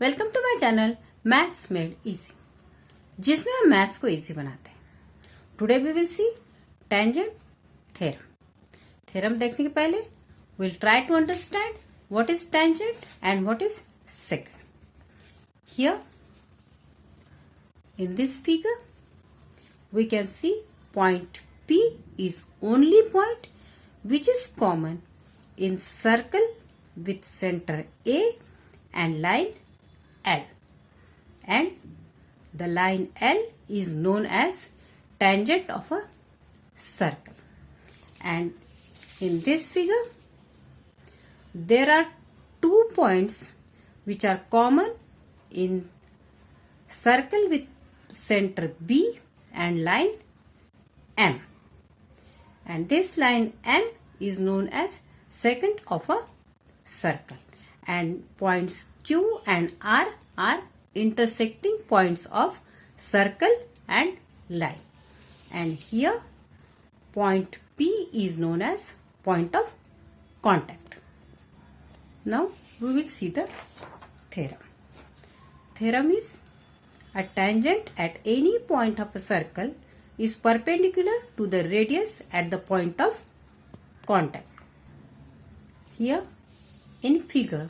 Welcome to my channel maths made easy, जिसमें हम maths को इजी बनाते हैं। Today we will see tangent theorem. Theorem देखने के पहले will try to understand what is tangent and what is secant. Here in this figure we can see point P is only point which is common in circle with center A and line L, and the line L is known as tangent of a circle. And in this figure there are 2 points which are common in circle with center B and line M, and this line M is known as secant of a circle, and points Q and R are intersecting points of circle and line, and here point P is known as point of contact. Now we will see the theorem. Theorem is a tangent at any point of a circle is perpendicular to the radius at the point of contact. Here in figure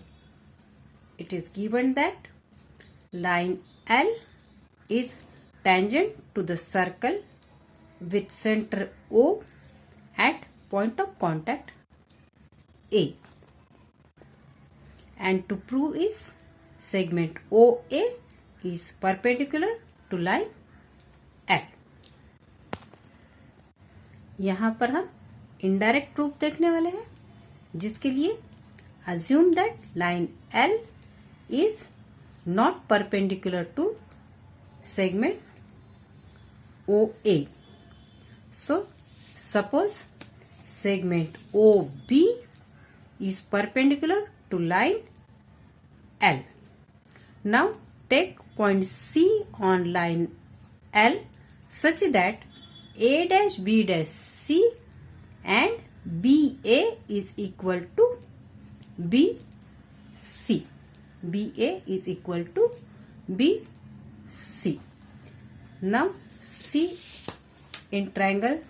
it is given that line L is tangent to the circle with center O at point of contact A, and to prove is segment OA is perpendicular to line L. यहाँ पर हम indirect proof देखने वाले हैं, जिसके लिए assume that line L is not perpendicular to segment OA. So suppose segment OB is perpendicular to line L. Now take point C on line L such that A dash B dash C and BA is equal to BC. BA is equal to BC. Now see in triangle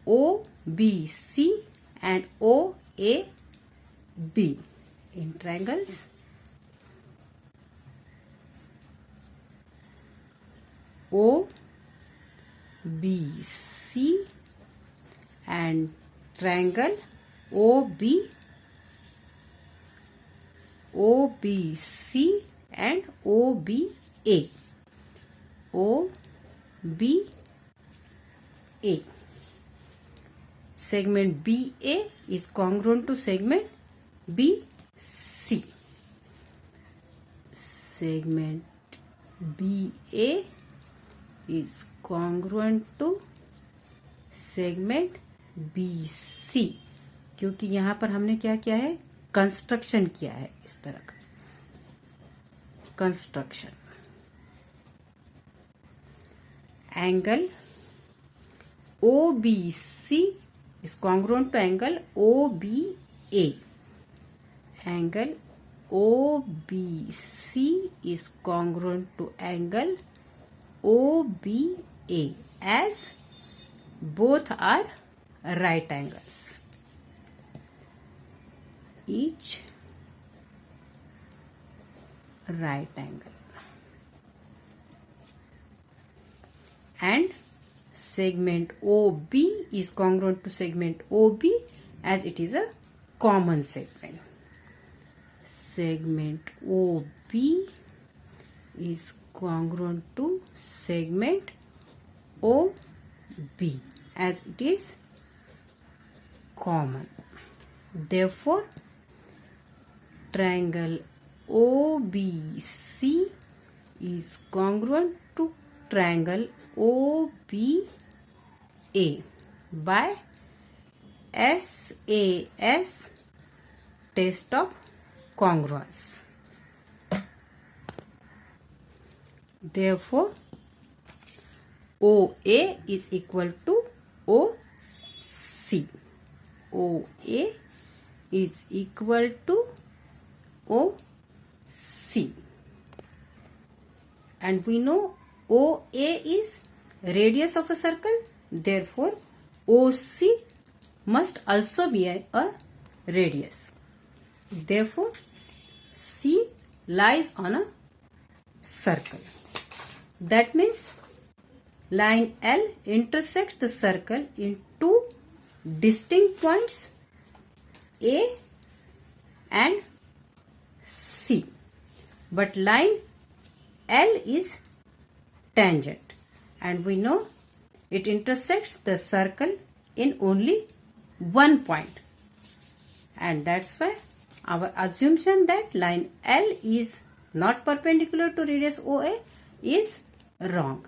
OBC and OAB. In triangles OBC and triangle OBC and OBA. OBA. Segment BA is congruent to segment BC. Segment BA is congruent to segment BC, क्योंकि यहाँ पर हमने क्या किया है, construction किया है, इस तरह का construction. Angle OBC is congruent to angle OBA. Angle OBC is congruent to angle OBA as both are right angles. Each right angle. And segment OB is congruent to segment OB as it is a common segment. Segment OB is congruent to segment OB as it is common. Therefore, triangle OBC is congruent to triangle OBA by SAS test of congruence. Therefore, OA is equal to OC. OA is equal to OC. C. And we know OA is radius of a circle. Therefore, OC must also be a radius. Therefore, C lies on a circle. That means line L intersects the circle in two distinct points A and C. But line L is tangent, and we know it intersects the circle in only one point. And that's why our assumption that line L is not perpendicular to radius OA is wrong.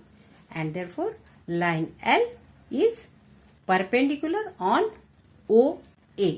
And therefore, line L is perpendicular on OA.